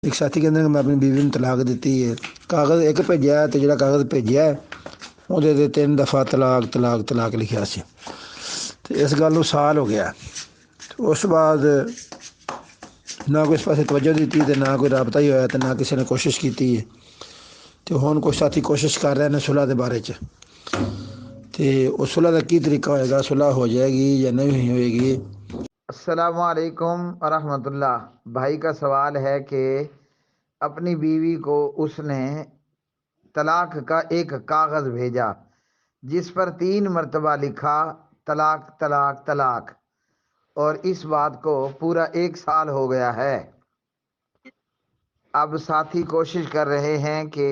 ایک ساتھی کہتے ہیں کہ میں اپنی بیوی نے طلاق دیتی ہے، کاغذ ایک بھیجا ہے تو جڑا کاغذ بھیجا ہے وہ 3 دفعہ طلاق طلاق طلاق لکھا سی، تو اس گل نو سال ہو گیا۔ تو اس بعد نہ کوئی اس پاسے توجہ دیتی تو نہ کوئی رابطہ ہی ہوا، تو نہ کسی نے کوشش کی ہے۔ تو ہن کوئی ساتھی کوشش کر رہے ہیں صلح دے بارے چ، تو اس صلح کا کی طریقہ ہوئے گا، صلح ہو جائے گی یا نہیں ہوئے گی؟ السلام علیکم ورحمۃ اللہ۔ بھائی کا سوال ہے کہ اپنی بیوی کو اس نے طلاق کا ایک کاغذ بھیجا جس پر 3 مرتبہ لکھا طلاق طلاق طلاق، اور اس بات کو پورا 1 سال ہو گیا ہے۔ اب ساتھی کوشش کر رہے ہیں کہ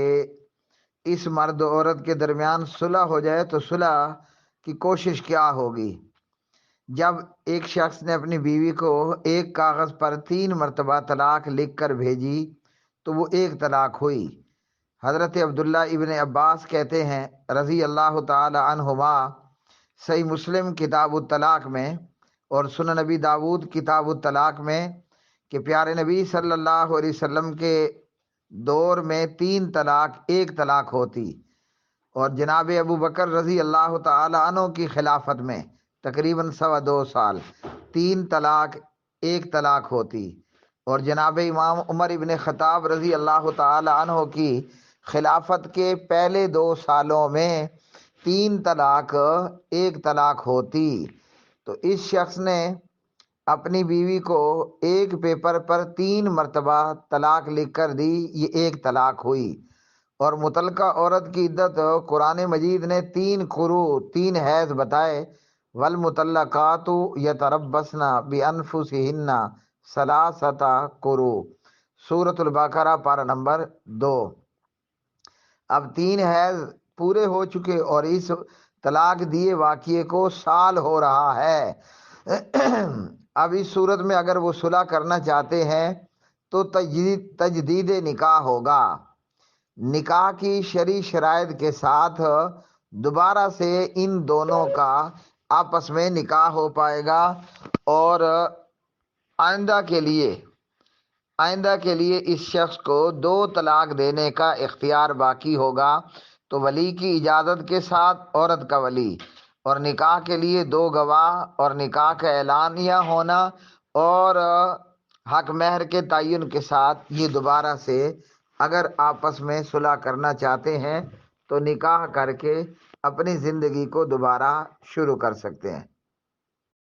اس مرد و عورت کے درمیان صلح ہو جائے، تو صلح کی کوشش کیا ہوگی؟ جب ایک شخص نے اپنی بیوی کو ایک کاغذ پر 3 مرتبہ طلاق لکھ کر بھیجی تو وہ 1 طلاق ہوئی۔ حضرت عبداللہ ابن عباس کہتے ہیں رضی اللہ تعالی عنہما، صحیح مسلم کتاب الطلاق میں اور سنن نبی داود کتاب الطلاق میں، کہ پیارے نبی صلی اللہ علیہ وسلم کے دور میں 3 طلاق 1 طلاق ہوتی، اور جناب ابو بکر رضی اللہ تعالی عنہ کی خلافت میں تقریباً 2.25 سال 3 طلاق 1 طلاق ہوتی، اور جناب امام عمر ابن خطاب رضی اللہ تعالی عنہ کی خلافت کے پہلے 2 سالوں میں 3 طلاق 1 طلاق ہوتی۔ تو اس شخص نے اپنی بیوی کو ایک پیپر پر 3 مرتبہ طلاق لکھ کر دی، یہ 1 طلاق ہوئی۔ اور متعلقہ عورت کی عدت قرآن مجید نے 3 قروء 3 حیض بتائے، والمطلقات یتربصن بانفسہن ثلاثۃ قروء، سورۃ البقرہ پارہ نمبر 2۔ اب 3 حیض پورے ہو چکے اور اس طلاق دیے واقعے کو سال ہو رہا ہے۔ اب اس صورت میں اگر وہ صلح کرنا چاہتے ہیں تو تجدید نکاح ہوگا۔ نکاح کی شرعی شرائط کے ساتھ دوبارہ سے ان دونوں کا آپس میں نکاح ہو پائے گا، اور آئندہ کے لیے اس شخص کو 2 طلاق دینے کا اختیار باقی ہوگا۔ تو ولی کی اجازت کے ساتھ عورت کا ولی، اور نکاح کے لیے 2 گواہ، اور نکاح کا اعلانیہ ہونا، اور حق مہر کے تعین کے ساتھ یہ دوبارہ سے اگر آپس میں صلح کرنا چاہتے ہیں تو نکاح کر کے اپنی زندگی کو دوبارہ شروع کر سکتے ہیں۔